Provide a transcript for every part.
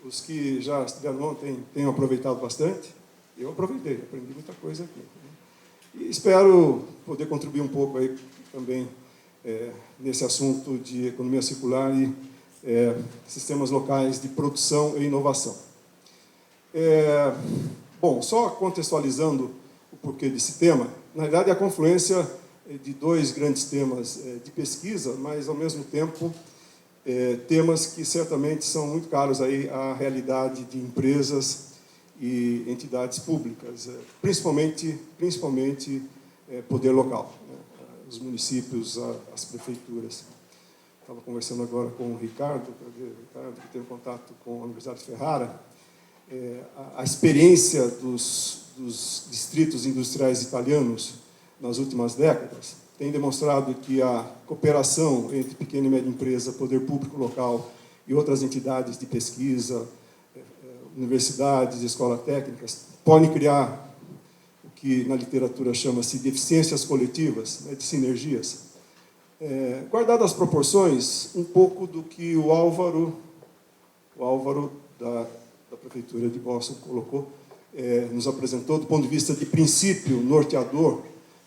Os que já estiveram ontem tenham aproveitado bastante. Eu aproveitei, aprendi muita coisa aqui. E espero poder contribuir um pouco aí também nesse assunto de economia circular e sistemas locais de produção e inovação. Bom, só contextualizando o porquê desse tema, na verdade é a confluência de dois grandes temas de pesquisa, mas, ao mesmo tempo, temas que certamente são muito caros aí à realidade de empresas e entidades públicas, principalmente poder local, né? Os municípios, as prefeituras. Estava conversando agora com o Ricardo, que tem contato com a Universidade de Ferrara. A experiência dos distritos industriais italianos nas últimas décadas tem demonstrado que a cooperação entre pequena e média empresa, poder público local e outras entidades de pesquisa, universidades, escolas técnicas, podem criar o que na literatura chama-se de eficiências coletivas, né, de sinergias. Guardadas as proporções, um pouco do que o Álvaro da Prefeitura de Boston colocou, nos apresentou do ponto de vista de princípio norteador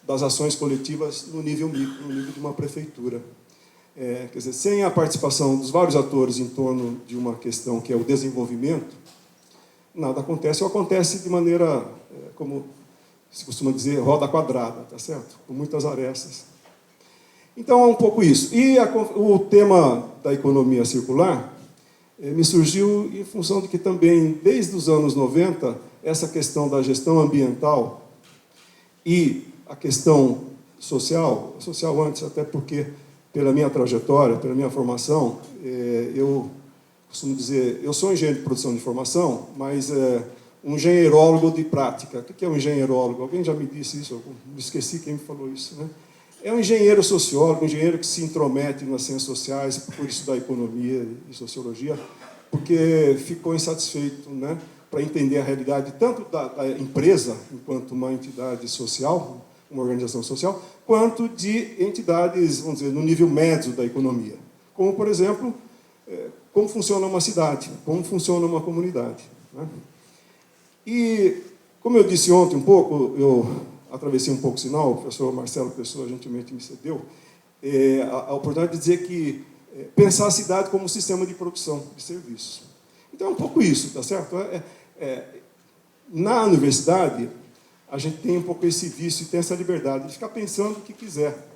das ações coletivas no nível micro, no nível de uma prefeitura. Quer dizer, sem a participação dos vários atores em torno de uma questão que é o desenvolvimento, nada acontece, ou acontece de maneira, como se costuma dizer, roda quadrada, tá certo? Com muitas arestas. Então, é um pouco isso. E o tema da economia circular me surgiu em função de que também, desde os anos 90, essa questão da gestão ambiental e a questão social antes, até porque, pela minha trajetória, pela minha formação, eu costumo dizer, eu sou engenheiro de produção de formação, mas um engenheirólogo de prática. O que é um engenheirólogo? Alguém já me disse isso? Eu me esqueci quem me falou isso, né? É um engenheiro sociólogo, um engenheiro que se intromete nas ciências sociais, por estudar economia e sociologia, porque ficou insatisfeito, né, para entender a realidade tanto da empresa, enquanto uma entidade social, uma organização social, quanto de entidades, vamos dizer, no nível médio da economia. Como, por exemplo, como funciona uma cidade, como funciona uma comunidade, né? E, como eu disse ontem um pouco, eu atravessei um pouco o sinal, o professor Marcelo Pessoa gentilmente me cedeu, a oportunidade de dizer que pensar a cidade como um sistema de produção de serviços. Então, é um pouco isso, tá certo? Na universidade, a gente tem um pouco esse vício e tem essa liberdade de ficar pensando o que quiser.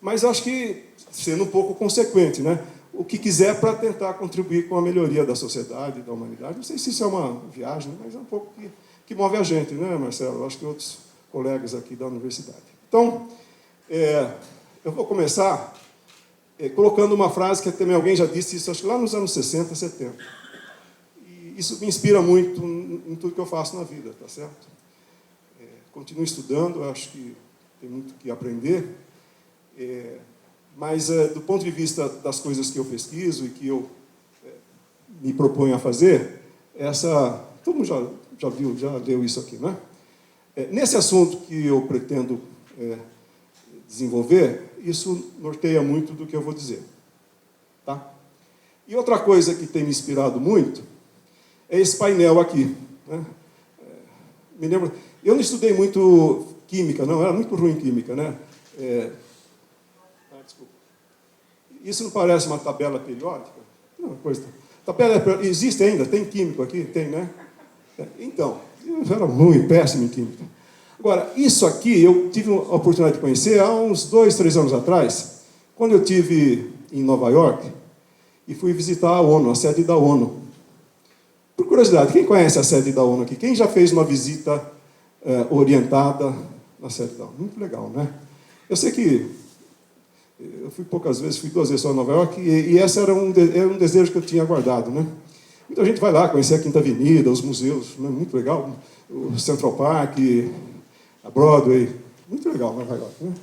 Mas acho que, sendo um pouco consequente, né? O que quiser para tentar contribuir com a melhoria da sociedade, da humanidade. Não sei se isso é uma viagem, mas é um pouco que move a gente, né, Marcelo? Acho que outros colegas aqui da universidade. Então, eu vou começar colocando uma frase que também alguém já disse isso, acho que lá nos anos 60, 70. E isso me inspira muito em tudo que eu faço na vida, tá certo? Continuo estudando, acho que tem muito que aprender, mas do ponto de vista das coisas que eu pesquiso e que eu me proponho a fazer, todo mundo já viu, já leu isso aqui, né? Nesse assunto que eu pretendo desenvolver, isso norteia muito do que eu vou dizer. Tá? E outra coisa que tem me inspirado muito é esse painel aqui, né? Me lembro, eu não estudei muito química, não, era muito ruim em química, né? Desculpa. Isso não parece uma tabela periódica? Não, coisa. Tabela existe ainda? Tem químico aqui? Tem, né? Então, eu era ruim, péssimo em química. Agora, isso aqui eu tive a oportunidade de conhecer há uns 2, 3 anos atrás, quando eu estive em Nova York e fui visitar a ONU, a sede da ONU. Por curiosidade, quem conhece a sede da ONU aqui? Quem já fez uma visita orientada na sede da ONU? Muito legal, né? Eu sei que eu fui poucas vezes, fui 2 vezes só em Nova York, e esse era um desejo que eu tinha guardado, né? Muita gente vai lá conhecer a Quinta Avenida, os museus, né? Muito legal, o Central Park, a Broadway, muito legal Nova York, né?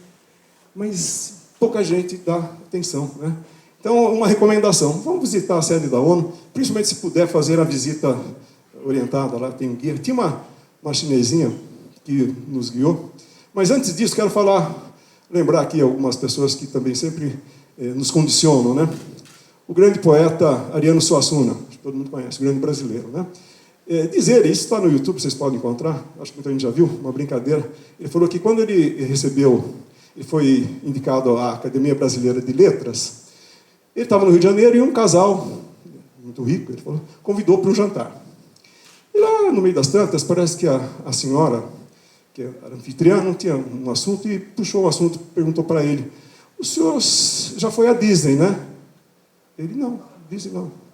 Mas pouca gente dá atenção, né? Então, uma recomendação, vamos visitar a sede da ONU, principalmente se puder fazer a visita orientada, lá tem um guia. Tinha uma chinesinha que nos guiou, mas antes disso quero lembrar aqui algumas pessoas que também sempre nos condicionam, né? O grande poeta Ariano Suassuna, todo mundo conhece, o grande brasileiro, né? Diz ele, isso está no YouTube, vocês podem encontrar, acho que muita gente já viu, uma brincadeira. Ele falou que quando ele foi indicado à Academia Brasileira de Letras, ele estava no Rio de Janeiro e um casal, muito rico, ele falou, convidou para um jantar. E lá, no meio das tantas, parece que a senhora, que era anfitriã, não tinha um assunto, e puxou o assunto, perguntou para ele, o senhor já foi à Disney, né? Ele, não, Disney não.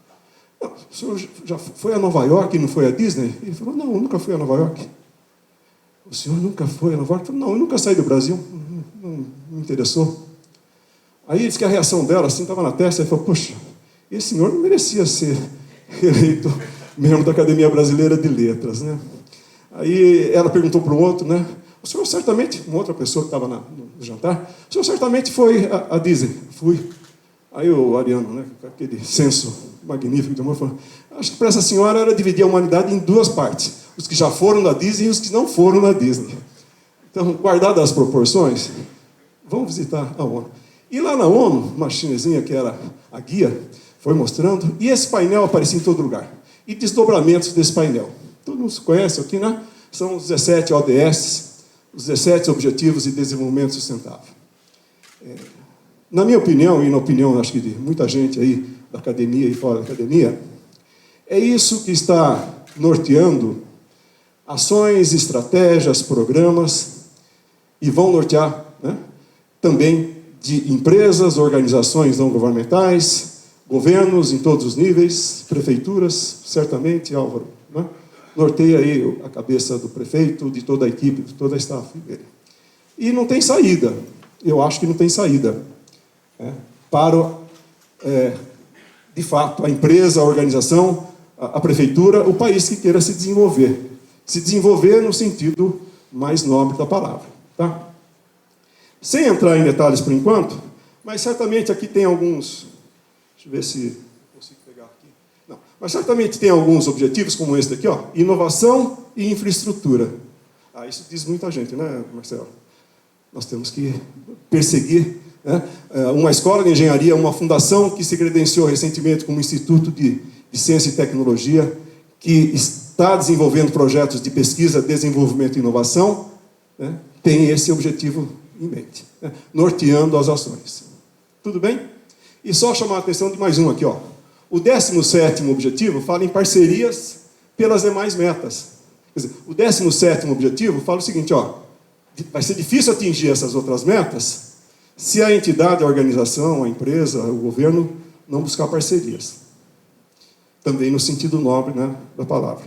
Não, o senhor já foi a Nova York e não foi a Disney? Ele falou, não, eu nunca fui a Nova York. O senhor nunca foi a Nova York? Ele falou, não, eu nunca saí do Brasil, não me interessou. Aí ele disse que a reação dela, assim, estava na testa, ele falou, poxa, esse senhor não merecia ser eleito membro da Academia Brasileira de Letras, né? Aí ela perguntou para o outro, né? O senhor certamente, uma outra pessoa que estava no jantar, o senhor certamente foi a Disney? Fui. Aí o Ariano, né, com aquele senso magnífico de humor, falou, acho que para essa senhora era dividir a humanidade em duas partes, os que já foram na Disney e os que não foram na Disney. Então, guardadas as proporções, vamos visitar a ONU. E lá na ONU, uma chinesinha que era a guia, foi mostrando, e esse painel aparecia em todo lugar. E desdobramentos desse painel. Todo mundo conhece aqui, né? São os 17 ODS, os 17 Objetivos de Desenvolvimento Sustentável. Na minha opinião, e na opinião, acho que de muita gente aí, da academia e fora da academia, é isso que está norteando ações, estratégias, programas, e vão nortear, né, também de empresas, organizações não governamentais, governos em todos os níveis, prefeituras, certamente, Álvaro, né, norteia aí a cabeça do prefeito, de toda a equipe, de toda a staff dele. E não tem saída, eu acho que não tem saída. Para, de fato, a empresa, a organização, a prefeitura, o país que queira se desenvolver. Se desenvolver no sentido mais nobre da palavra. Tá? Sem entrar em detalhes por enquanto, mas certamente aqui tem alguns... Deixa eu ver se consigo pegar aqui. Não, mas certamente tem alguns objetivos, como esse daqui, ó, inovação e infraestrutura. Isso diz muita gente, né, Marcelo? Nós temos que perseguir... uma escola de engenharia, uma fundação que se credenciou recentemente como Instituto de Ciência e Tecnologia, que está desenvolvendo projetos de pesquisa, desenvolvimento e inovação, né, tem esse objetivo em mente, né, norteando as ações. Tudo bem? E só chamar a atenção de mais um aqui, ó. O 17º objetivo fala em parcerias pelas demais metas. Quer dizer, o 17º objetivo fala o seguinte, ó, vai ser difícil atingir essas outras metas se a entidade, a organização, a empresa, o governo não buscar parcerias. Também no sentido nobre, né, da palavra.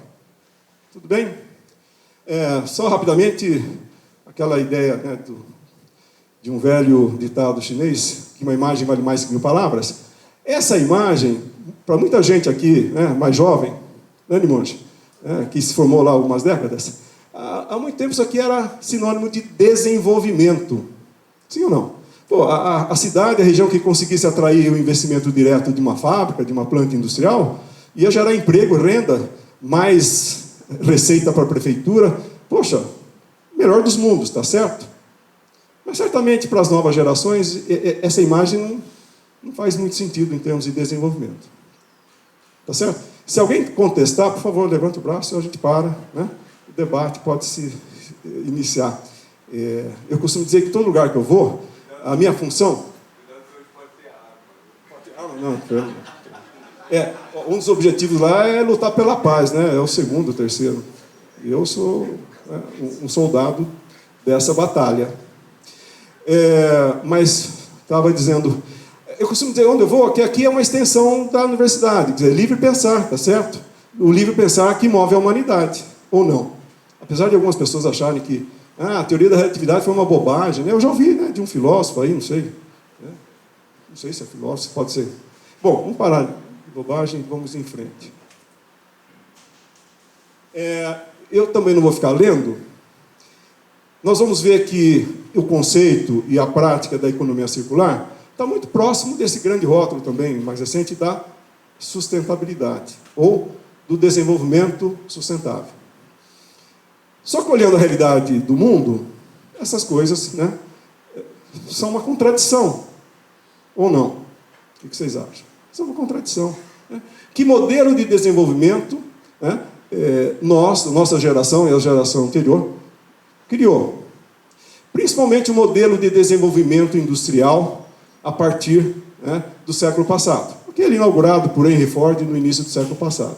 Tudo bem? Só rapidamente, aquela ideia, né, de um velho ditado chinês, que uma imagem vale mais que 1000 palavras. Essa imagem, para muita gente aqui, né, mais jovem, né, Limonge, que se formou lá há algumas décadas, há muito tempo isso aqui era sinônimo de desenvolvimento. Sim ou não? Pô, a cidade, a região que conseguisse atrair o investimento direto de uma fábrica, de uma planta industrial, ia gerar emprego, renda, mais receita para a prefeitura. Poxa, melhor dos mundos, tá certo? Mas certamente para as novas gerações, essa imagem não faz muito sentido em termos de desenvolvimento. Tá certo? Se alguém contestar, por favor, levante o braço e a gente para, né? O debate pode se iniciar. Eu costumo dizer que todo lugar que eu vou, a minha função... Não, um dos objetivos lá é lutar pela paz, né? É o segundo, o terceiro. E eu sou um soldado dessa batalha. Mas estava dizendo... Eu costumo dizer, onde eu vou, que aqui é uma extensão da universidade. Quer dizer, livre pensar, tá certo? O livre pensar que move a humanidade, ou não. Apesar de algumas pessoas acharem que a teoria da relatividade foi uma bobagem, né? Eu já ouvi, né, de um filósofo aí, não sei. Né? Não sei se é filósofo, pode ser. Bom, vamos parar de bobagem e vamos em frente. Eu também não vou ficar lendo. Nós vamos ver que o conceito e a prática da economia circular está muito próximo desse grande rótulo também, mais recente, da sustentabilidade, ou do desenvolvimento sustentável. Só que olhando a realidade do mundo, essas coisas, né, são uma contradição, ou não? O que vocês acham? São uma contradição. né? Que modelo de desenvolvimento, né, nossa geração e a geração anterior criou? Principalmente o modelo de desenvolvimento industrial a partir, né, do século passado. Aquele inaugurado por Henry Ford no início do século passado.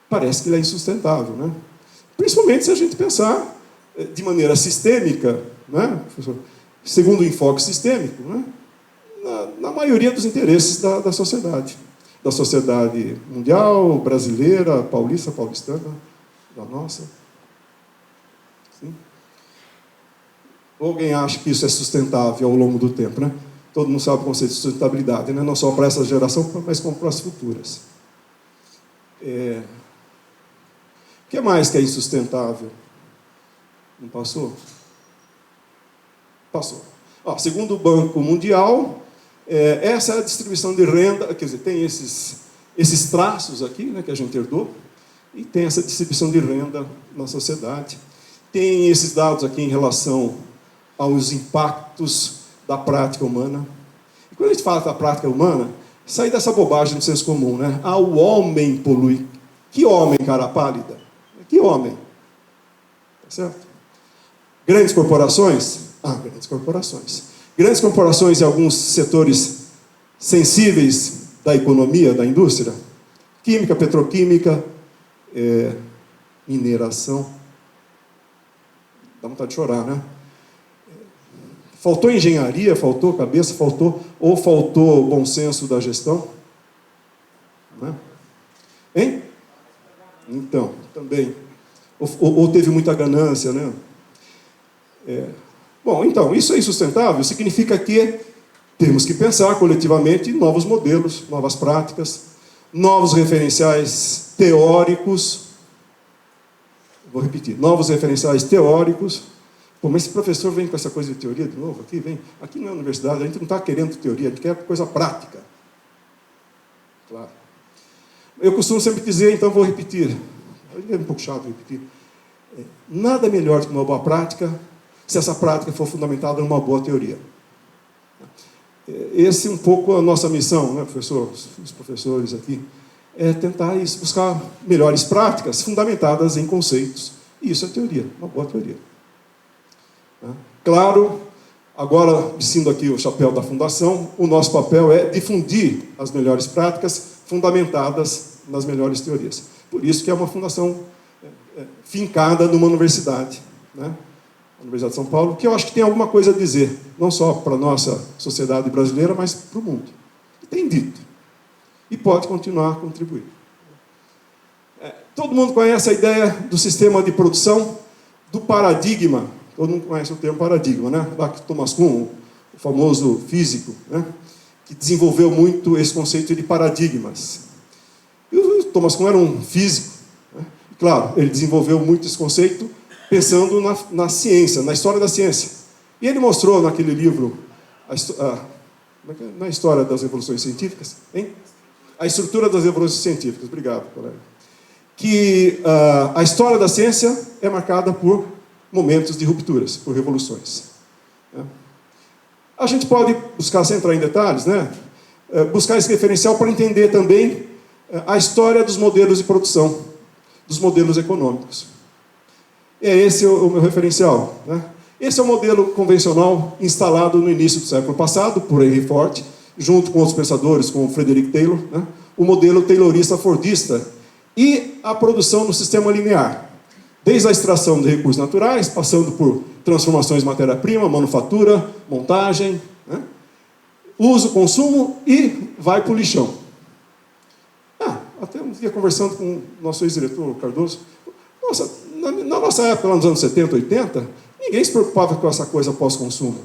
Parece que ele é insustentável, né? Principalmente se a gente pensar de maneira sistêmica, né, professor? Segundo o enfoque sistêmico, né, na maioria dos interesses da sociedade mundial, brasileira, paulista, paulistana, da nossa. Sim. Alguém acha que isso é sustentável ao longo do tempo, né? Todo mundo sabe o conceito de sustentabilidade, né? Não só para essa geração, mas como para as futuras. O que mais que é insustentável? Não passou? Passou. Segundo o Banco Mundial, essa é a distribuição de renda, quer dizer, tem esses traços aqui, né, que a gente herdou, e tem essa distribuição de renda na sociedade. Tem esses dados aqui em relação aos impactos da prática humana. E quando a gente fala da prática humana, sai dessa bobagem do senso comum, né? O homem polui. Que homem, cara pálida? Que homem? Tá certo? Grandes corporações? Grandes corporações. Grandes corporações em alguns setores sensíveis da economia, da indústria. Química, petroquímica, mineração. Dá vontade de chorar, né? Faltou engenharia, faltou cabeça, faltou bom senso da gestão? Né? Hein? Então, também. Ou teve muita ganância, né? Bom, então, isso é insustentável, significa que temos que pensar coletivamente em novos modelos, novas práticas, novos referenciais teóricos. Vou repetir, novos referenciais teóricos. Pô, mas esse professor vem com essa coisa de teoria de novo aqui, vem. Aqui não é universidade, a gente não está querendo teoria, a gente quer coisa prática. Claro. Eu costumo sempre dizer, então vou repetir. É um pouco chato repetir. Nada melhor do que uma boa prática, se essa prática for fundamentada numa boa teoria. Esse é um pouco a nossa missão, né, professor? Os professores aqui. É tentar buscar melhores práticas fundamentadas em conceitos. E isso é teoria, uma boa teoria. Claro, agora, vestindo aqui o chapéu da Fundação, o nosso papel é difundir as melhores práticas fundamentadas nas melhores teorias. Por isso que é uma fundação fincada numa universidade, né? A Universidade de São Paulo, que eu acho que tem alguma coisa a dizer, não só para a nossa sociedade brasileira, mas para o mundo. E tem dito. E pode continuar a contribuir. Todo mundo conhece a ideia do sistema de produção, do paradigma. Todo mundo conhece o termo paradigma, né? Lá que Thomas Kuhn, o famoso físico, né, que desenvolveu muito esse conceito de paradigmas. E o Thomas Kuhn era um físico, né? E, claro, ele desenvolveu muito esse conceito pensando na ciência, na história da ciência. E ele mostrou naquele livro, na história das evoluções científicas, hein? A estrutura das evoluções científicas, obrigado, colega, que a história da ciência é marcada por momentos de rupturas, por revoluções. A gente pode buscar, sem entrar em detalhes, né, buscar esse referencial para entender também a história dos modelos de produção, dos modelos econômicos. Esse o meu referencial, né? Esse é o modelo convencional instalado no início do século passado, por Henry Ford, junto com outros pensadores, como Frederick Taylor, né? O modelo taylorista-fordista e a produção no sistema linear. Desde a extração de recursos naturais, passando por transformações de matéria-prima, manufatura, montagem, né? Uso, consumo e vai para o lixão. Até um dia conversando com o nosso ex-diretor Cardoso, nossa, na nossa época, lá nos anos 70, 80, ninguém se preocupava com essa coisa pós-consumo.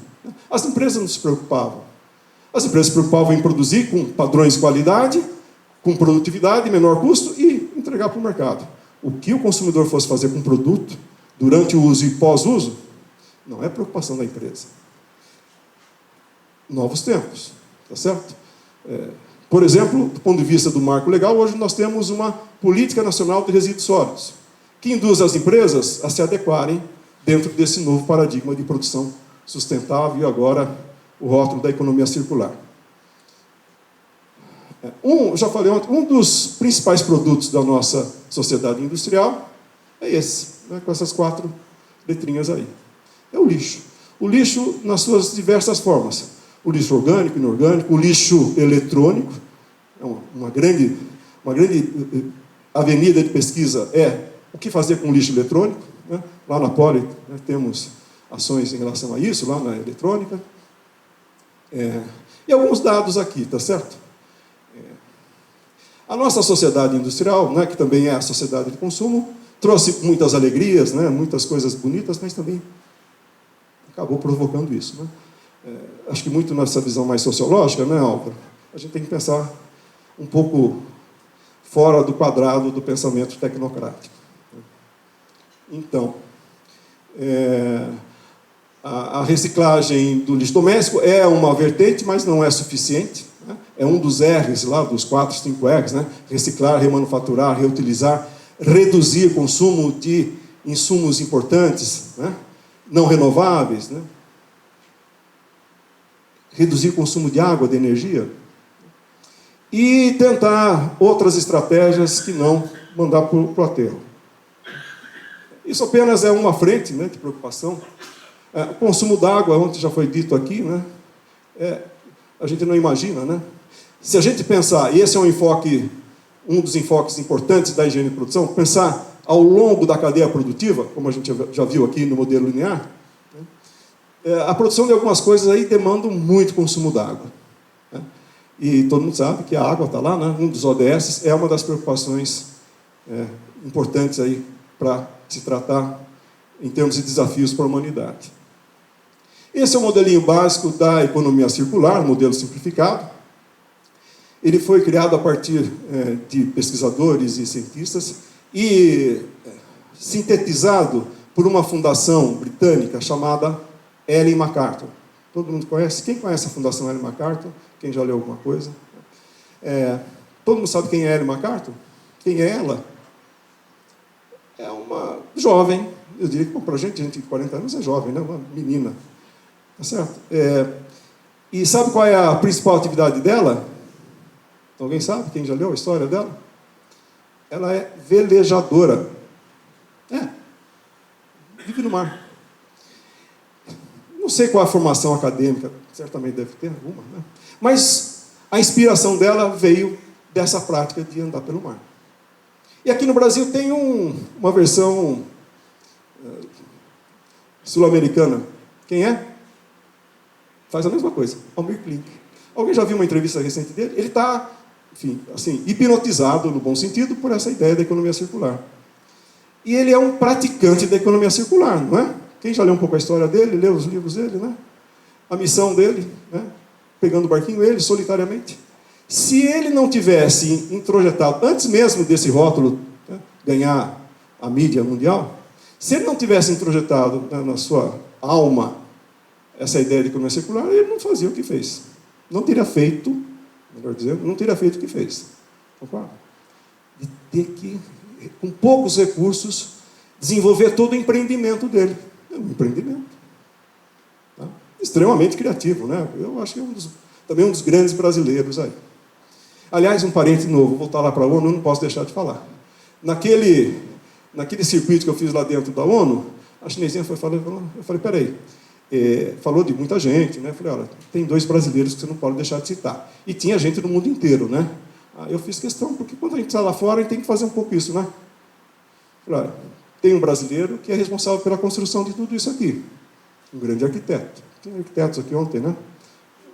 As empresas não se preocupavam. As empresas se preocupavam em produzir com padrões de qualidade, com produtividade, menor custo e entregar para o mercado. O que o consumidor fosse fazer com o produto, durante o uso e pós-uso, não é preocupação da empresa. Novos tempos, tá certo? Por exemplo, do ponto de vista do marco legal, hoje nós temos uma política nacional de resíduos sólidos, que induz as empresas a se adequarem dentro desse novo paradigma de produção sustentável e agora o rótulo da economia circular. Já falei ontem, um dos principais produtos da nossa sociedade industrial é esse, né, com essas 4 letrinhas aí. É o lixo. O lixo nas suas diversas formas. O lixo orgânico, inorgânico, o lixo eletrônico. É uma grande avenida de pesquisa é o que fazer com o lixo eletrônico. Né? Lá na Poli, né, temos ações em relação a isso, lá na eletrônica. E alguns dados aqui, tá certo? A nossa sociedade industrial, né, que também é a sociedade de consumo, trouxe muitas alegrias, né, muitas coisas bonitas, mas também acabou provocando isso. Né? Acho que muito nessa visão mais sociológica, né, Álvaro? A gente tem que pensar um pouco fora do quadrado do pensamento tecnocrático. Então, a reciclagem do lixo doméstico é uma vertente, mas não é suficiente. Né? É um dos R's lá, dos 4, 5 R's, né? Reciclar, remanufaturar, reutilizar, reduzir o consumo de insumos importantes, né? Não renováveis, né? Reduzir o consumo de água, de energia, e tentar outras estratégias que não mandar para o aterro. Isso apenas é uma frente, né, de preocupação. O consumo d'água, ontem já foi dito aqui, né, a gente não imagina, né? Se a gente pensar, e esse é um dos enfoques importantes da higiene de produção, pensar ao longo da cadeia produtiva, como a gente já viu aqui no modelo linear, né, a produção de algumas coisas aí demanda muito consumo d'água. Né? E todo mundo sabe que a água está lá, né? Um dos ODS é uma das preocupações importantes aí para se tratar em termos de desafios para a humanidade. Esse é o modelinho básico da economia circular, modelo simplificado. Ele foi criado a partir de pesquisadores e cientistas e sintetizado por uma fundação britânica chamada Ellen MacArthur. Todo mundo conhece? Quem conhece a Fundação Ellen MacArthur? Quem já leu alguma coisa? Todo mundo sabe quem é Ellen MacArthur? Quem é ela? É uma jovem, eu diria que para a gente de 40 anos é jovem, né? Uma menina. Tá certo? E sabe qual é a principal atividade dela? Alguém sabe? Quem já leu a história dela? Ela é velejadora. Vive no mar. Não sei qual é a formação acadêmica, certamente deve ter alguma, né? Mas a inspiração dela veio dessa prática de andar pelo mar. E aqui no Brasil tem uma versão sul-americana. Quem é? Faz a mesma coisa, Almir Klink. Alguém já viu uma entrevista recente dele? Ele está, enfim, assim, hipnotizado, no bom sentido, por essa ideia da economia circular. E ele é um praticante da economia circular, não é? Quem já leu um pouco a história dele, leu os livros dele, né? A missão dele, né? Pegando o barquinho, ele, solitariamente. Se ele não tivesse introjetado, antes mesmo desse rótulo, né, ganhar a mídia mundial, se ele não tivesse introjetado, né, na sua alma essa ideia de economia circular, ele não fazia o que fez. Não teria feito, melhor dizendo, não teria feito o que fez. Concorda? De ter que, com poucos recursos, desenvolver todo o empreendimento dele. É um empreendimento. Tá? Extremamente criativo, né? Eu acho que também um dos grandes brasileiros aí. Aliás, um parente novo, vou voltar lá para a ONU, não posso deixar de falar. Naquele circuito que eu fiz lá dentro da ONU, a chinesinha foi falando, eu falei, peraí, falou de muita gente, né? Eu falei, olha, tem 2 brasileiros que você não pode deixar de citar. E tinha gente do mundo inteiro, né? Eu fiz questão, porque quando a gente está lá fora, a gente tem que fazer um pouco isso, né? Eu falei, olha, tem um brasileiro que é responsável pela construção de tudo isso aqui. Um grande arquiteto. Tem arquitetos aqui ontem, né?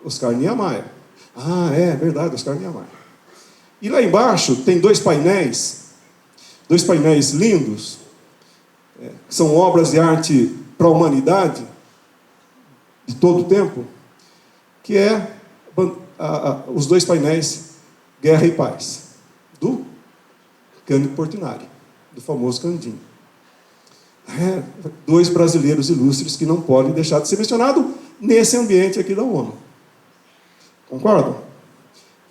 Oscar Niemeyer. É verdade, Oscar Niemeyer. E lá embaixo tem 2 painéis lindos, que são obras de arte para a humanidade, de todo o tempo, que é os 2 painéis Guerra e Paz, do Cândido Portinari, do famoso Candinho. 2 brasileiros ilustres que não podem deixar de ser mencionados nesse ambiente aqui da ONU. Concordam?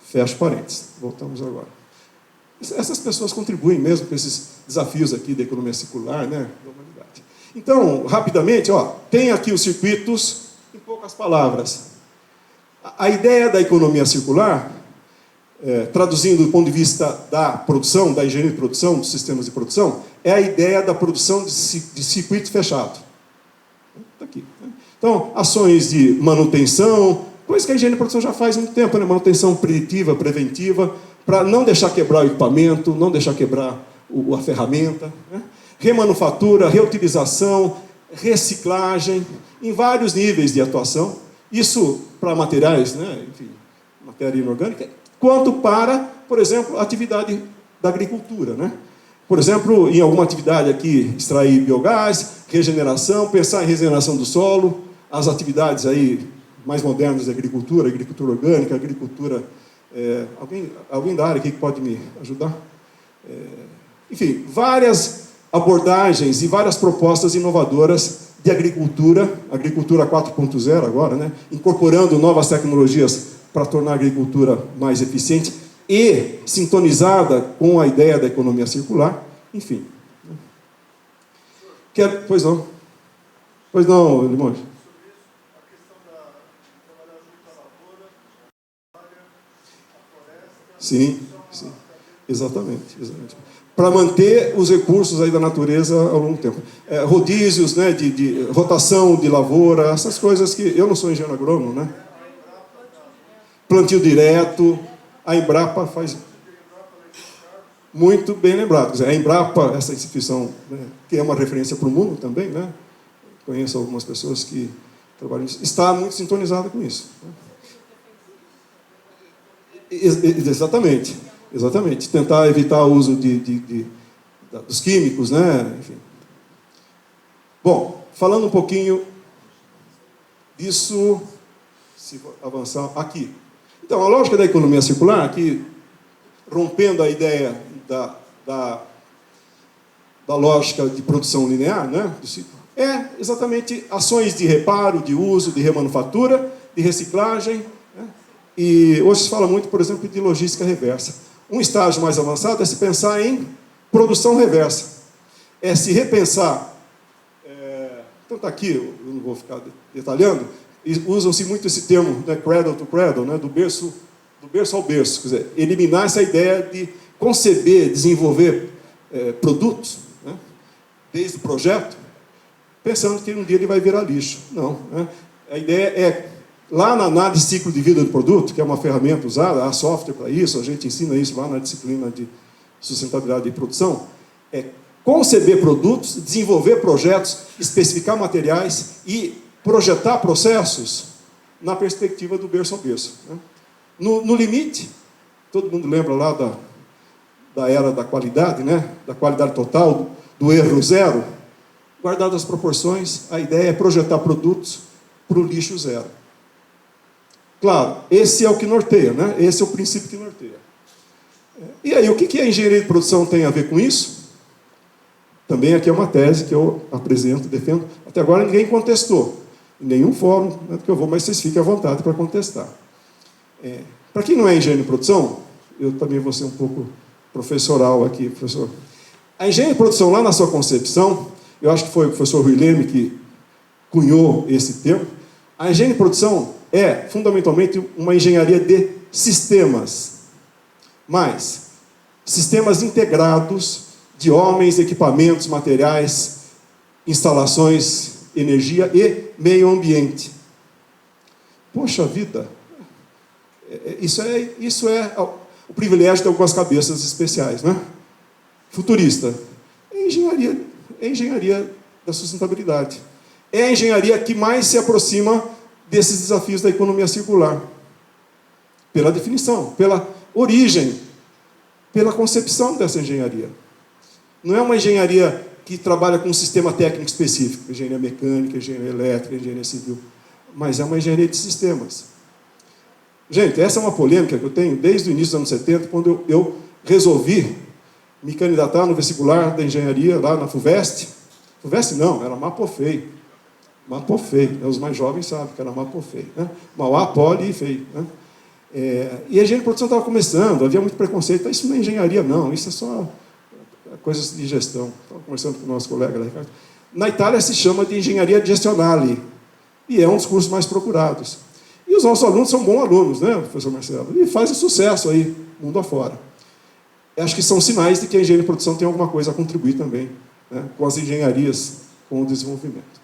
Fecho parênteses. Voltamos agora. Essas pessoas contribuem mesmo com esses desafios aqui da economia circular, né, da humanidade. Então, rapidamente, tem aqui os circuitos, em poucas palavras. A ideia da economia circular traduzindo do ponto de vista da produção, da engenharia de produção, dos sistemas de produção, é a ideia da produção de circuito fechado. Está aqui. Então, ações de manutenção, coisa que a engenharia de produção já faz há muito tempo, né? Manutenção preditiva, preventiva, para não deixar quebrar o equipamento, não deixar quebrar a ferramenta, né? Remanufatura, reutilização, reciclagem, em vários níveis de atuação. Isso para materiais, né? Enfim, matéria inorgânica, quanto para, por exemplo, a atividade da agricultura, né? Por exemplo, em alguma atividade aqui, extrair biogás, regeneração, pensar em regeneração do solo, as atividades aí mais modernas da agricultura, agricultura orgânica, agricultura... alguém da área aqui que pode me ajudar? Enfim, várias abordagens e várias propostas inovadoras de agricultura, agricultura 4.0 agora, né? Incorporando novas tecnologias para tornar a agricultura mais eficiente e sintonizada com a ideia da economia circular, enfim. Pois não. Pois não, Limões. Sim, sim. Exatamente. Para manter os recursos aí da natureza ao longo do tempo. Rodízios, né, de rotação de lavoura, essas coisas que... Eu não sou engenheiro agrônomo, né? Plantio direto. A Embrapa faz... Muito bem lembrado. Quer dizer, a Embrapa, essa instituição, né, que é uma referência para o mundo também, né? Conheço algumas pessoas que trabalham nisso, está muito sintonizada com isso. Exatamente. Exatamente. Tentar evitar o uso dos químicos, né? Enfim. Bom, falando um pouquinho disso, se for avançar aqui. Então, a lógica da economia circular, aqui, rompendo a ideia da lógica de produção linear, né? É exatamente ações de reparo, de uso, de remanufatura, de reciclagem, né? E hoje se fala muito, por exemplo, de logística reversa. Um estágio mais avançado é se pensar em produção reversa. É se repensar... então está aqui, eu não vou ficar detalhando, usam-se muito esse termo, né, cradle to cradle, né, do berço ao berço. Quer dizer, eliminar essa ideia de conceber, desenvolver produtos, né, desde o projeto, pensando que um dia ele vai virar lixo. Não. Né? A ideia é... Lá na análise de ciclo de vida do produto, que é uma ferramenta usada, há software para isso, a gente ensina isso lá na disciplina de sustentabilidade de produção, é conceber produtos, desenvolver projetos, especificar materiais e projetar processos na perspectiva do berço ao berço. Né? No limite, todo mundo lembra lá da era da qualidade, né? Da qualidade total, do erro zero. Guardadas as proporções, a ideia é projetar produtos para o lixo zero. Claro, esse é o que norteia, né? Esse é o princípio que norteia. E aí, o que a engenharia de produção tem a ver com isso? Também aqui é uma tese que eu apresento, defendo. Até agora ninguém contestou. Em nenhum fórum, né, que eu vou, mas vocês fiquem à vontade para contestar. Para quem não é engenheiro de produção, eu também vou ser um pouco professoral aqui, professor. A engenharia de produção, lá na sua concepção, eu acho que foi o professor Rui Leme que cunhou esse termo, a engenharia de produção é, fundamentalmente, uma engenharia de sistemas. Mas, sistemas integrados de homens, equipamentos, materiais, instalações, energia e meio ambiente. Poxa vida! Isso é o privilégio de algumas cabeças especiais, né? Futurista. É engenharia da sustentabilidade. É a engenharia que mais se aproxima desses desafios da economia circular. Pela definição, pela origem, pela concepção dessa engenharia. Não é uma engenharia que trabalha com um sistema técnico específico, engenharia mecânica, engenharia elétrica, engenharia civil, mas é uma engenharia de sistemas. Gente, essa é uma polêmica que eu tenho desde o início dos anos 70, quando eu resolvi me candidatar no vestibular da engenharia lá na FUVEST. FUVEST não, era Mapofei. Mapofei, né? Os mais jovens sabem que era Mapofei. Né? Mauá, Poli e FEI. Né? E a engenharia de produção estava começando, havia muito preconceito. Isso não é engenharia, não, isso é só coisas de gestão. Estava conversando com o nosso colega lá, Ricardo. Na Itália se chama de engenharia gestionale, e é um dos cursos mais procurados. E os nossos alunos são bons alunos, né, professor Marcelo? E fazem sucesso aí, mundo afora. Acho que são sinais de que a engenharia de produção tem alguma coisa a contribuir também, né, com as engenharias, com o desenvolvimento.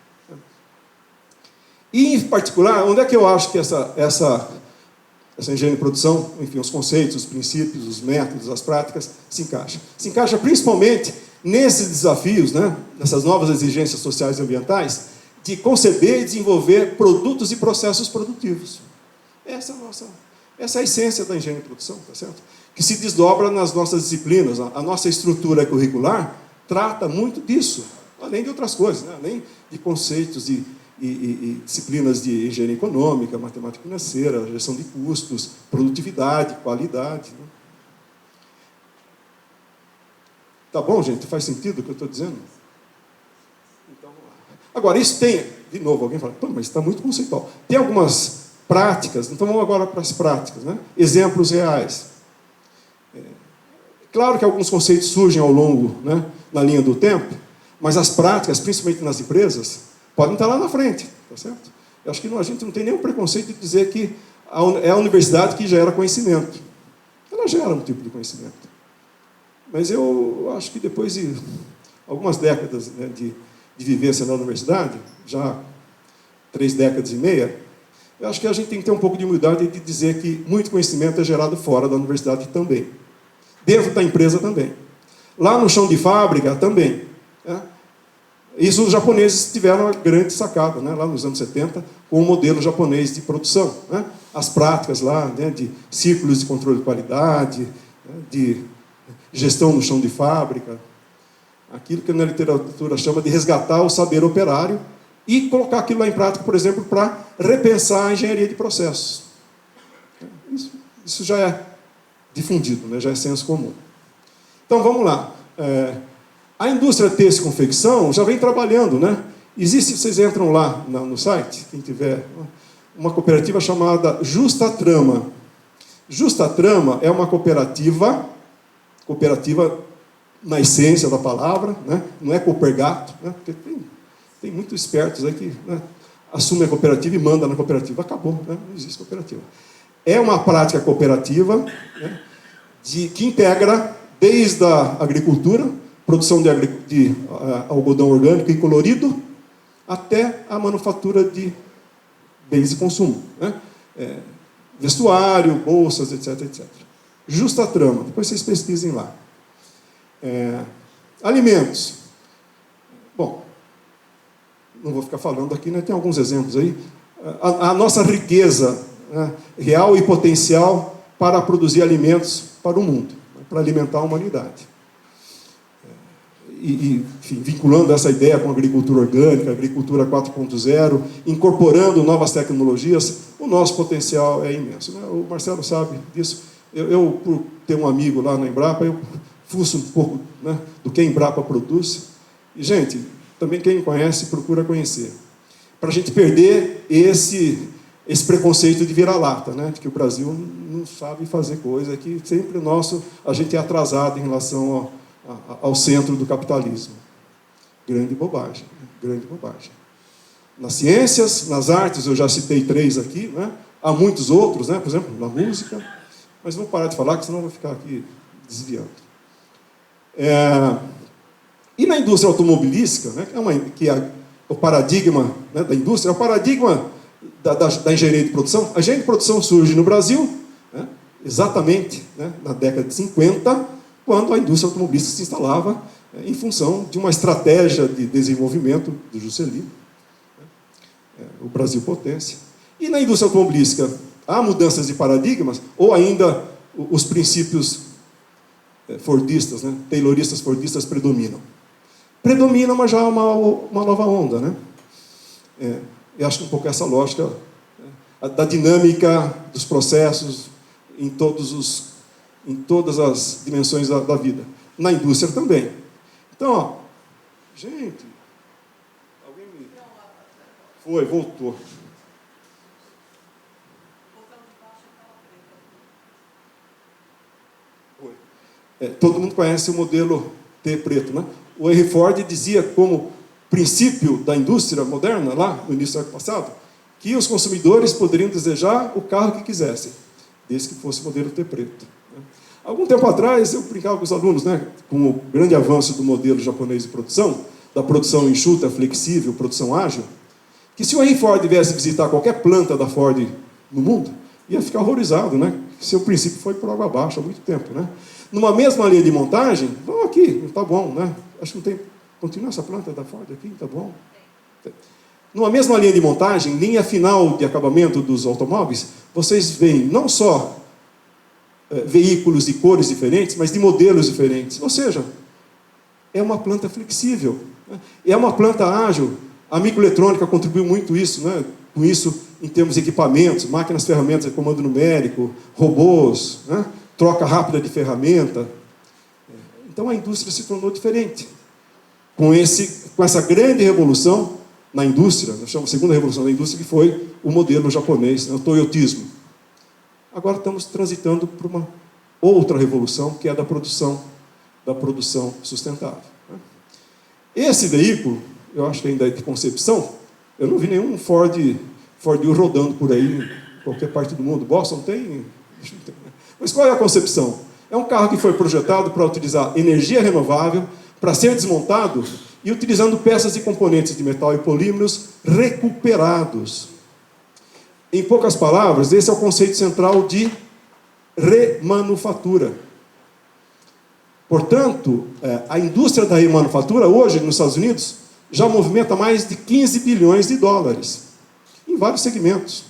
E, em particular, onde é que eu acho que essa engenharia de produção, enfim, os conceitos, os princípios, os métodos, as práticas, se encaixa? Se encaixa principalmente nesses desafios, né, nessas novas exigências sociais e ambientais, de conceber e desenvolver produtos e processos produtivos. Essa é a essência da engenharia de produção, tá certo? Que se desdobra nas nossas disciplinas. A nossa estrutura curricular trata muito disso, além de outras coisas, né? Além de conceitos e disciplinas de engenharia econômica, matemática financeira, gestão de custos, produtividade, qualidade. Né? Tá bom, gente? Faz sentido o que eu estou dizendo? Então, agora, isso tem... De novo, alguém fala, mas está muito conceitual. Tem algumas práticas, então vamos agora para as práticas. Né? Exemplos reais. Claro que alguns conceitos surgem ao longo, né, na linha do tempo, mas as práticas, principalmente nas empresas, podem estar lá na frente, tá certo? Eu acho que a gente não tem nenhum preconceito de dizer que é a universidade que gera conhecimento. Ela gera um tipo de conhecimento. Mas eu acho que depois de algumas décadas, né, de vivência na universidade, já 3 décadas e meia, eu acho que a gente tem que ter um pouco de humildade de dizer que muito conhecimento é gerado fora da universidade também. Dentro da empresa também. Lá no chão de fábrica também. Né? Isso os japoneses tiveram uma grande sacada, né? Lá nos anos 70, com o modelo japonês de produção. Né? As práticas lá, né, de círculos de controle de qualidade, né, de gestão no chão de fábrica. Aquilo que na literatura chama de resgatar o saber operário e colocar aquilo lá em prática, por exemplo, para repensar a engenharia de processos. Isso já é difundido, né? Já é senso comum. Então, vamos lá. A indústria têxtil e confecção já vem trabalhando, né? Existe, vocês entram lá no site, quem tiver, uma cooperativa chamada Justa Trama. Justa Trama é uma cooperativa na essência da palavra, né? Não é Coopergato, né? Porque tem muitos espertos aí que, né, assumem a cooperativa e mandam na cooperativa. Acabou, né? Não existe cooperativa. É uma prática cooperativa, né, que integra desde a agricultura, produção de algodão orgânico e colorido, até a manufatura de bens de consumo. Né? Vestuário, bolsas, etc, etc. Justa Trama, depois vocês pesquisem lá. Alimentos. Bom, não vou ficar falando aqui, né? Tem alguns exemplos aí. A nossa riqueza, né, real e potencial para produzir alimentos para o mundo, para alimentar a humanidade. Enfim, vinculando essa ideia com a agricultura orgânica, a agricultura 4.0, incorporando novas tecnologias, o nosso potencial é imenso. Né? O Marcelo sabe disso. Eu, por ter um amigo lá na Embrapa, eu fuço um pouco, né, do que a Embrapa produz. E, gente, também quem conhece, procura conhecer. Para a gente perder esse preconceito de vira-lata, né? De que o Brasil não sabe fazer coisa, que sempre a gente é atrasado em relação ao centro do capitalismo. Grande bobagem, né? Grande bobagem. Nas ciências, nas artes, eu já citei 3 aqui, né? Há muitos outros, né? Por exemplo, na música, mas vamos parar de falar, que senão eu vou ficar aqui desviando. E na indústria automobilística, né? Que é o paradigma, né, da indústria, é o paradigma da engenharia de produção. A engenharia de produção surge no Brasil, né, exatamente, né, na década de 50, quando a indústria automobilística se instalava, em função de uma estratégia de desenvolvimento do Juscelino, né, o Brasil potência. E na indústria automobilística há mudanças de paradigmas, ou ainda os princípios fordistas, né, tayloristas, fordistas predominam. Predomina, mas já há uma nova onda, né? Eu acho que um pouco essa lógica, né, da dinâmica dos processos em todas as dimensões da vida. Na indústria também. Então, ó, gente, alguém me... Foi, voltou. Todo mundo conhece o modelo T preto, né? O Henry Ford dizia como princípio da indústria moderna, lá no início do século passado, que os consumidores poderiam desejar o carro que quisessem, desde que fosse modelo T preto. Algum tempo atrás, eu brincava com os alunos, né, com o grande avanço do modelo japonês de produção, da produção enxuta, flexível, produção ágil, que se o Henry Ford viesse visitar qualquer planta da Ford no mundo, ia ficar horrorizado, né? Seu princípio foi por água abaixo há muito tempo, né? Numa mesma linha de montagem, vamos aqui, tá bom, né? Acho que não tem... Continua essa planta da Ford aqui, tá bom? Numa mesma linha de montagem, linha final de acabamento dos automóveis, vocês veem não só veículos de cores diferentes, mas de modelos diferentes. Ou seja, é uma planta flexível, né? É uma planta ágil. A microeletrônica contribuiu muito isso, né? Com isso, em termos de equipamentos, máquinas, ferramentas de comando numérico, robôs, né? Troca rápida de ferramenta. Então a indústria se tornou diferente. Com essa grande revolução na indústria, nós chamamos de segunda revolução da indústria, que foi o modelo japonês, né? O toyotismo. Agora estamos transitando para uma outra revolução, que é a da produção sustentável. Esse veículo, eu acho que ainda é de concepção, eu não vi nenhum Ford U rodando por aí, em qualquer parte do mundo. Boston tem? Mas qual é a concepção? É um carro que foi projetado para utilizar energia renovável, para ser desmontado e utilizando peças e componentes de metal e polímeros recuperados. Em poucas palavras, esse é o conceito central de remanufatura. Portanto, a indústria da remanufatura, hoje, nos Estados Unidos, já movimenta mais de 15 bilhões de dólares, em vários segmentos.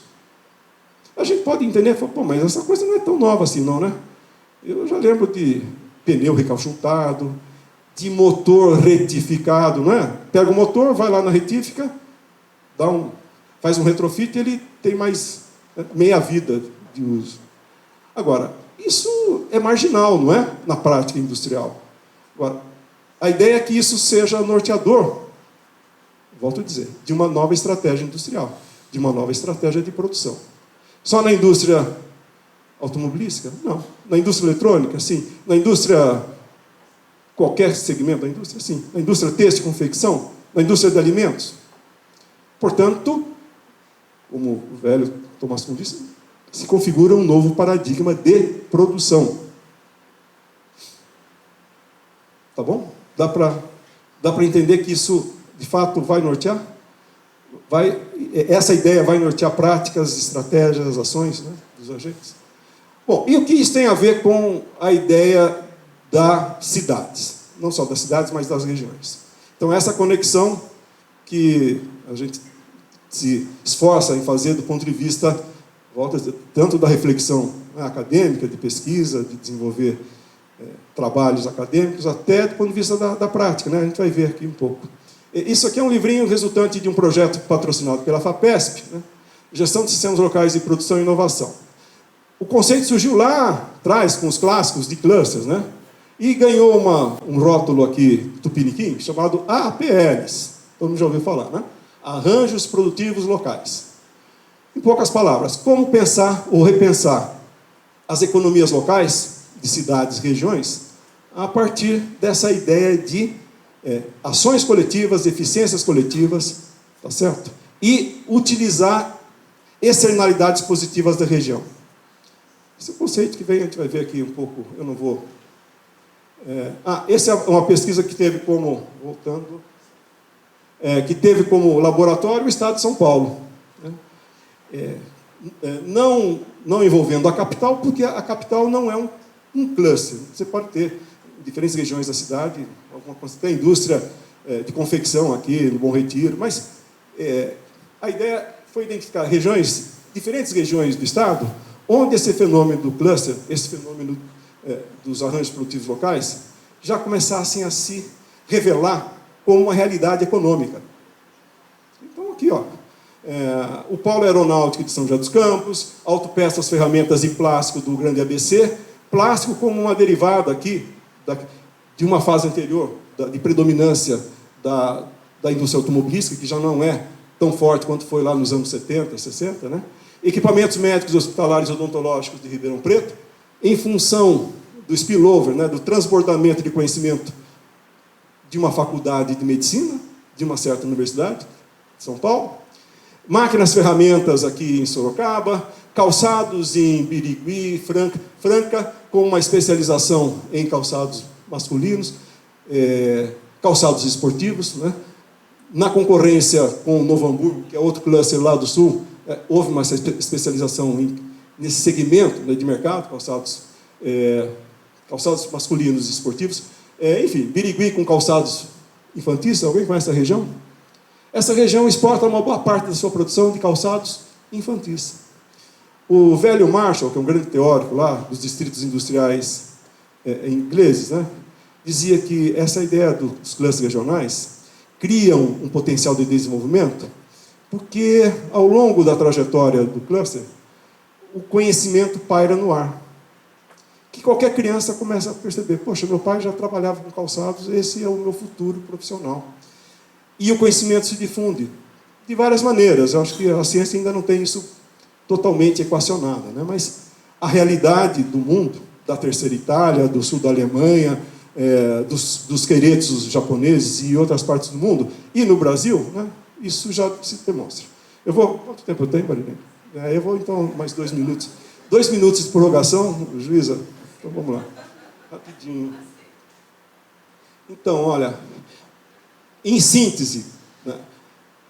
A gente pode entender, pô, mas essa coisa não é tão nova assim, não, né? Eu já lembro de pneu recalchutado, de motor retificado, não é? Pega o motor, vai lá na retífica, faz um retrofit e ele tem mais meia vida de uso. Agora, isso é marginal, não é? Na prática industrial. Agora, a ideia é que isso seja norteador, volto a dizer, de uma nova estratégia industrial, de uma nova estratégia de produção. Só na indústria automobilística? Não. Na indústria eletrônica? Sim. Na indústria... qualquer segmento da indústria? Sim. Na indústria têxtil e confecção? Na indústria de alimentos? Portanto, como o velho Thomas Kuhn disse, se configura um novo paradigma de produção. Tá bom? Dá para entender que isso, de fato, vai nortear? Essa ideia vai nortear práticas, estratégias, ações, né, dos agentes? Bom, e o que isso tem a ver com a ideia das cidades? Não só das cidades, mas das regiões. Então, essa conexão que a gente se esforça em fazer do ponto de vista, volta a dizer, tanto da reflexão, né, acadêmica, de pesquisa, de desenvolver trabalhos acadêmicos, até do ponto de vista da prática, né? A gente vai ver aqui um pouco. Isso aqui é um livrinho resultante de um projeto patrocinado pela FAPESP, né? Gestão de Sistemas Locais de Produção e Inovação. O conceito surgiu lá atrás, com os clássicos de clusters, né? E ganhou um rótulo aqui, tupiniquim, chamado APLs. Todo mundo já ouviu falar, né? Arranjos Produtivos Locais. Em poucas palavras, como pensar ou repensar as economias locais, de cidades e regiões, a partir dessa ideia de ações coletivas, eficiências coletivas, tá certo? E utilizar externalidades positivas da região. Esse é o conceito que vem, a gente vai ver aqui um pouco, eu não vou... essa é uma pesquisa que teve como, voltando, que teve como laboratório o Estado de São Paulo. Né? Não envolvendo a capital, porque a capital não é um cluster. Você pode ter em diferentes regiões da cidade, tem indústria de confecção aqui no Bom Retiro, mas a ideia foi identificar diferentes regiões do Estado, onde esse fenômeno do cluster, esse fenômeno dos arranjos produtivos locais, já começassem a se revelar como uma realidade econômica. Então, aqui, ó, o Polo Aeronáutico de São José dos Campos, autopeças, ferramentas e plástico do Grande ABC, plástico como uma derivada aqui de uma fase anterior, de predominância da indústria automobilística, que já não é tão forte quanto foi lá nos anos 70, 60, né? Equipamentos médicos, hospitalares e odontológicos de Ribeirão Preto, em função do spillover, né, do transbordamento de conhecimento de uma faculdade de medicina, de uma certa universidade, de São Paulo, máquinas, ferramentas aqui em Sorocaba, calçados em Birigui, Franca, com uma especialização em calçados masculinos, calçados esportivos, né? Na concorrência com Novo Hamburgo, que é outro cluster lá do sul, houve uma especialização nesse segmento, né, de mercado, calçados masculinos e esportivos. Enfim, Birigui com calçados infantis. Alguém conhece a região? Essa região exporta uma boa parte da sua produção de calçados infantis. O velho Marshall, que é um grande teórico lá dos distritos industriais ingleses, né, dizia que essa ideia dos clusters regionais criam um potencial de desenvolvimento porque, ao longo da trajetória do cluster, o conhecimento paira no ar. Que qualquer criança começa a perceber, poxa, meu pai já trabalhava com calçados, esse é o meu futuro profissional. E o conhecimento se difunde de várias maneiras. Eu acho que a ciência ainda não tem isso totalmente equacionado, né? Mas a realidade do mundo, da terceira Itália, do sul da Alemanha, dos queretsos japoneses e outras partes do mundo, e no Brasil, né, isso já se demonstra. Quanto tempo eu tenho, Marilene? Eu vou, então, mais 2 minutos. 2 minutos de prorrogação, juíza? Então, vamos lá. Rapidinho. Então, olha, em síntese, né,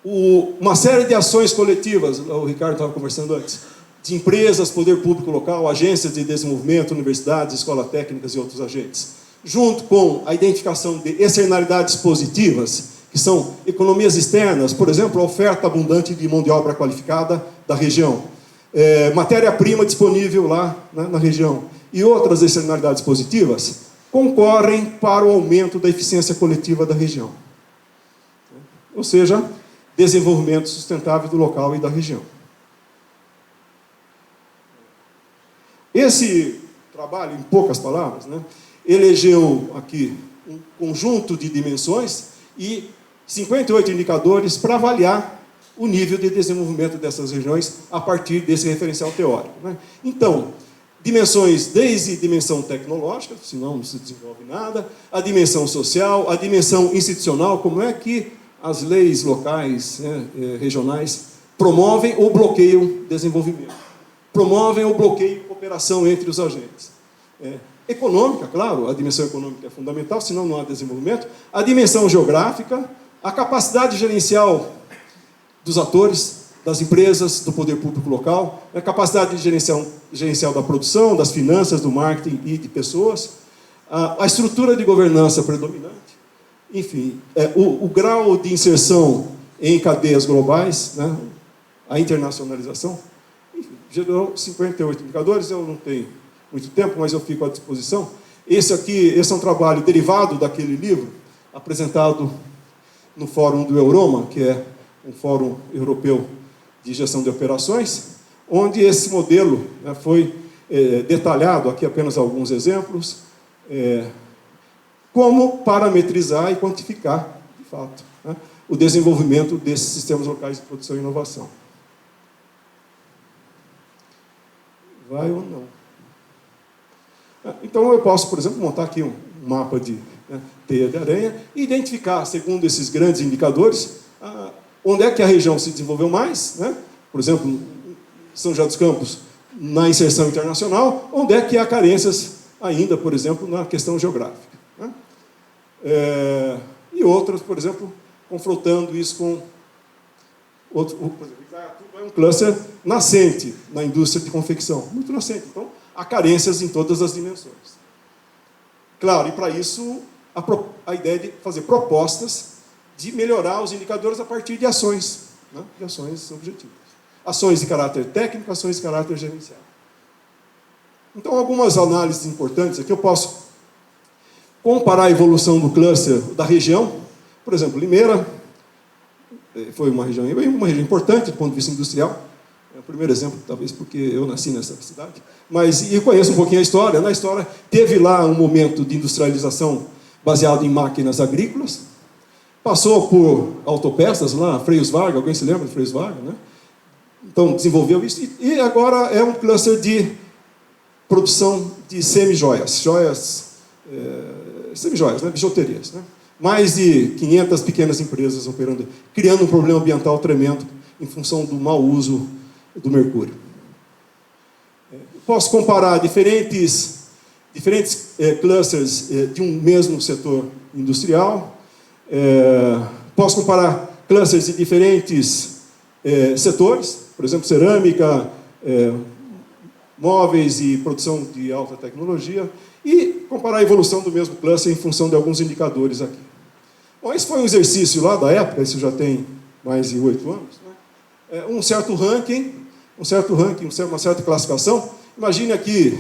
uma série de ações coletivas, o Ricardo estava conversando antes, de empresas, poder público local, agências de desenvolvimento, universidades, escolas técnicas e outros agentes, junto com a identificação de externalidades positivas, que são economias externas, por exemplo, a oferta abundante de mão de obra qualificada da região, matéria-prima disponível lá, né, na região, e outras externalidades positivas, concorrem para o aumento da eficiência coletiva da região. Ou seja, desenvolvimento sustentável do local e da região. Esse trabalho, em poucas palavras, né, elegeu aqui um conjunto de dimensões e 58 indicadores para avaliar o nível de desenvolvimento dessas regiões a partir desse referencial teórico, né? Então, dimensões desde dimensão tecnológica, senão não se desenvolve nada, a dimensão social, a dimensão institucional, como é que as leis locais, né, regionais, promovem ou bloqueiam desenvolvimento, promovem ou bloqueiam cooperação entre os agentes. Econômica, claro, a dimensão econômica é fundamental, senão não há desenvolvimento. A dimensão geográfica, a capacidade gerencial dos atores, das empresas, do poder público local, a capacidade gerencial da produção, das finanças, do marketing e de pessoas, a estrutura de governança predominante, enfim, o grau de inserção em cadeias globais, né, a internacionalização, enfim, gerou 58 indicadores, eu não tenho muito tempo, mas eu fico à disposição. Esse é um trabalho derivado daquele livro, apresentado no Fórum do Euroma, que é um fórum europeu de gestão de operações, onde esse modelo, né, foi detalhado, aqui apenas alguns exemplos, como parametrizar e quantificar, de fato, né, o desenvolvimento desses sistemas locais de produção e inovação. Vai ou não? Então, eu posso, por exemplo, montar aqui um mapa de teia de aranha e identificar, segundo esses grandes indicadores, onde é que a região se desenvolveu mais, né? Por exemplo, São José dos Campos, na inserção internacional, onde é que há carências ainda, por exemplo, na questão geográfica, né? E outras, por exemplo, confrontando isso com outro, por exemplo, é um cluster nascente na indústria de confecção, muito nascente. Então, há carências em todas as dimensões. Claro, e para isso, a ideia de fazer propostas de melhorar os indicadores a partir de ações, né, de ações objetivas. Ações de caráter técnico, ações de caráter gerencial. Então, algumas análises importantes aqui. Eu posso comparar a evolução do cluster da região. Por exemplo, Limeira foi uma região importante do ponto de vista industrial. É o primeiro exemplo, talvez porque eu nasci nessa cidade. Mas eu conheço um pouquinho a história. Na história, teve lá um momento de industrialização baseado em máquinas agrícolas. Passou por autopeças lá, Freios Vargas, alguém se lembra de Freios Vargas, né? Então, desenvolveu isso. E agora é um cluster de produção de semi-joias. Semi-joias, né? Bijuterias, né? Mais de 500 pequenas empresas operando, criando um problema ambiental tremendo em função do mau uso do mercúrio. Posso comparar diferentes clusters de um mesmo setor industrial. Posso comparar clusters de diferentes setores, por exemplo, cerâmica, móveis e produção de alta tecnologia, e comparar a evolução do mesmo cluster em função de alguns indicadores aqui. Bom, esse foi um exercício lá da época, isso já tem mais de 8 anos, né? Um certo ranking, uma certa classificação. Imagine aqui,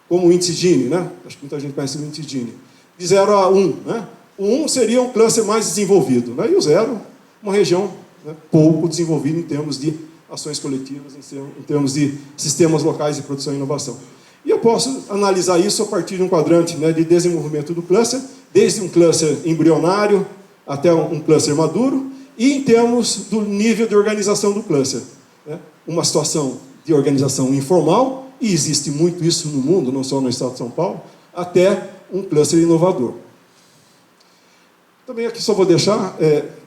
como o índice Gini, né? Acho que muita gente conhece o índice Gini. De 0 a 1. Né? O 1 seria um cluster mais desenvolvido, né? E o 0, uma região, né, pouco desenvolvida em termos de ações coletivas, em termos de sistemas locais de produção e inovação. E eu posso analisar isso a partir de um quadrante, né, de desenvolvimento do cluster, desde um cluster embrionário até um cluster maduro, e em termos do nível de organização do cluster. Né? Uma situação de organização informal, e existe muito isso no mundo, não só no estado de São Paulo, até um cluster inovador. Também aqui só vou deixar,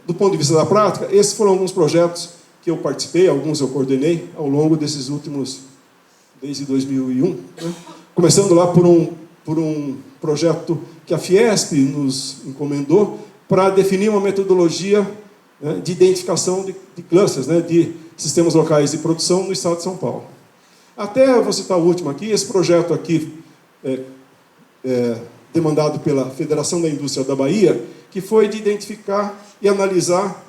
do ponto de vista da prática, esses foram alguns projetos que eu participei, alguns eu coordenei ao longo desses últimos, desde 2001, né? Começando lá por um projeto que a Fiesp nos encomendou para definir uma metodologia, né, de identificação de clusters, né, de sistemas locais de produção no estado de São Paulo. Até, eu vou citar o último aqui, esse projeto aqui, demandado pela Federação da Indústria da Bahia, que foi de identificar e analisar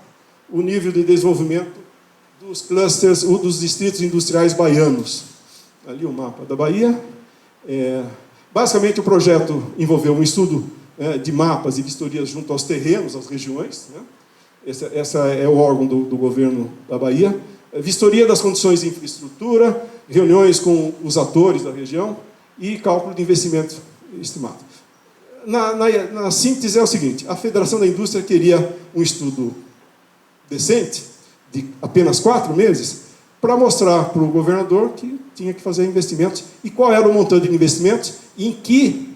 o nível de desenvolvimento dos clusters ou dos distritos industriais baianos. Ali o mapa da Bahia. Basicamente, o projeto envolveu um estudo de mapas e vistorias junto aos terrenos, às regiões. Né? Essa é o órgão do governo da Bahia. Vistoria das condições de infraestrutura, reuniões com os atores da região e cálculo de investimento estimado. Na síntese é o seguinte: a Federação da Indústria queria um estudo decente, de apenas 4 meses, para mostrar para o governador que tinha que fazer investimentos e qual era o montante de investimentos, em que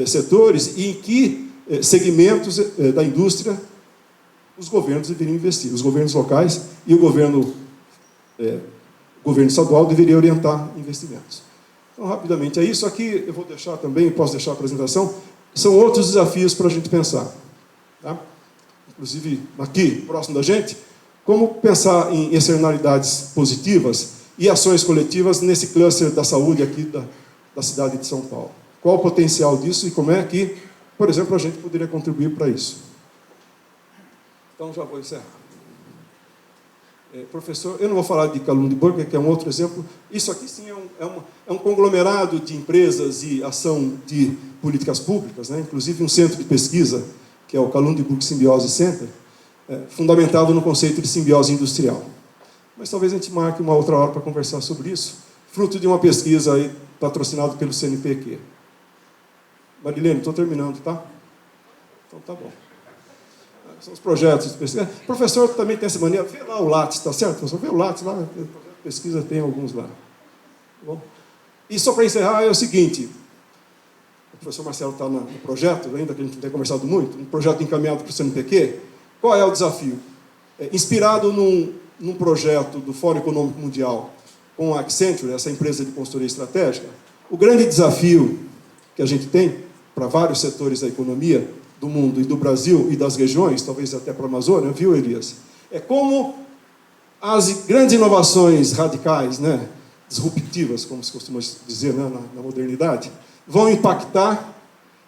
setores e em que segmentos da indústria os governos deveriam investir. Os governos locais e o governo estadual deveriam orientar investimentos. Então, rapidamente, é isso. Aqui eu vou deixar também, posso deixar a apresentação, são outros desafios para a gente pensar. Tá? Inclusive, aqui, próximo da gente, como pensar em externalidades positivas e ações coletivas nesse cluster da saúde aqui da cidade de São Paulo. Qual o potencial disso e como é que, por exemplo, a gente poderia contribuir para isso. Então, já vou encerrar. Professor, eu não vou falar de Kalundborg Burger, que é um outro exemplo. Isso aqui, sim, é um conglomerado de empresas e ação de políticas públicas, né? Inclusive um centro de pesquisa, que é o Kalundborg Symbiose Center, fundamentado no conceito de simbiose industrial. Mas talvez a gente marque uma outra hora para conversar sobre isso, fruto de uma pesquisa aí, patrocinada pelo CNPq. Marilene, estou terminando, tá? Então tá bom. São os projetos de pesquisa. O professor também tem essa mania, vê lá o Lattes, tá certo? Professor, vê o Lattes lá, pesquisa tem alguns lá. Tá bom? E só para encerrar é o seguinte: o professor Marcelo está no projeto, ainda que a gente não tenha conversado muito, um projeto encaminhado para o CNPq. Qual é o desafio? Inspirado num projeto do Fórum Econômico Mundial com a Accenture, essa empresa de consultoria estratégica, o grande desafio que a gente tem para vários setores da economia do mundo e do Brasil e das regiões, talvez até para a Amazônia, viu, Elias? É como as grandes inovações radicais, né, disruptivas, como se costuma dizer, né, na modernidade, vão impactar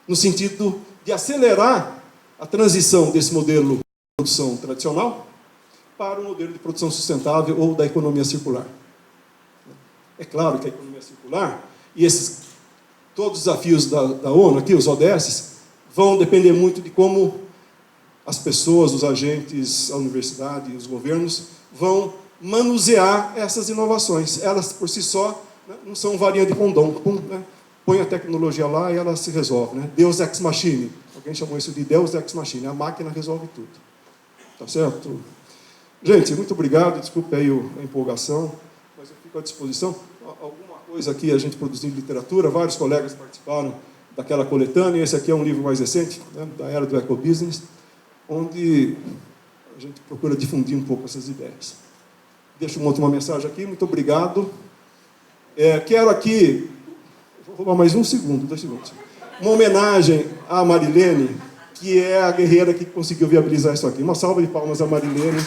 no sentido de acelerar a transição desse modelo de produção tradicional para o modelo de produção sustentável ou da economia circular. É claro que a economia circular e todos os desafios da ONU, aqui, os ODS, vão depender muito de como as pessoas, os agentes, a universidade e os governos vão manusear essas inovações. Elas, por si só, né, não são varinha de condão. Né? Põe a tecnologia lá e ela se resolve. Né? Deus ex machina. Alguém chamou isso de Deus ex machina. A máquina resolve tudo. Tá certo? Gente, muito obrigado. Desculpe aí a empolgação, mas eu fico à disposição. Alguma coisa aqui a gente produziu em literatura, vários colegas participaram daquela coletânea. Esse aqui é um livro mais recente, né, da era do ecobusiness, onde a gente procura difundir um pouco essas ideias. Deixo uma última mensagem aqui. Muito obrigado. Quero aqui, vou roubar mais 2 segundos. Uma homenagem à Marilene, que é a guerreira que conseguiu viabilizar isso aqui. Uma salva de palmas à Marilene.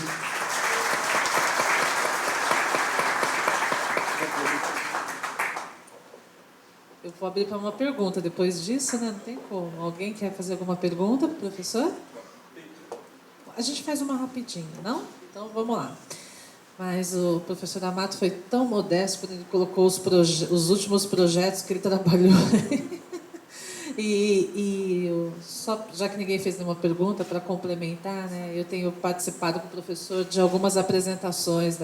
Eu vou abrir para uma pergunta depois disso, né? Não tem como. Alguém quer fazer alguma pergunta para o professor? A gente faz uma rapidinha, não? Então, vamos lá. Mas o professor Amato foi tão modesto quando ele colocou os últimos projetos que ele trabalhou. Só, já que ninguém fez nenhuma pergunta, para complementar, né, eu tenho participado com o professor de algumas apresentações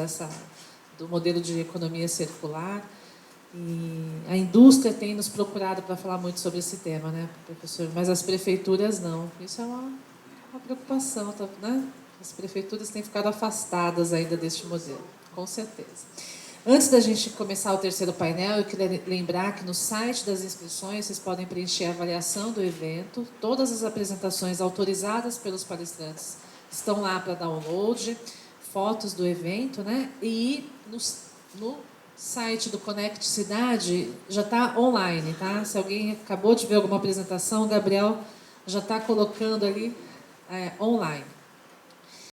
do modelo de economia circular. E a indústria tem nos procurado para falar muito sobre esse tema, né, professor? Mas as prefeituras não. Isso é uma preocupação, né? As prefeituras têm ficado afastadas ainda deste modelo, com certeza. Antes da gente começar o terceiro painel, eu queria lembrar que no site das inscrições vocês podem preencher a avaliação do evento. Todas as apresentações autorizadas pelos palestrantes estão lá para download, fotos do evento, né? E no site do Conect Cidade já está online, tá? Se alguém acabou de ver alguma apresentação, o Gabriel já está colocando ali online.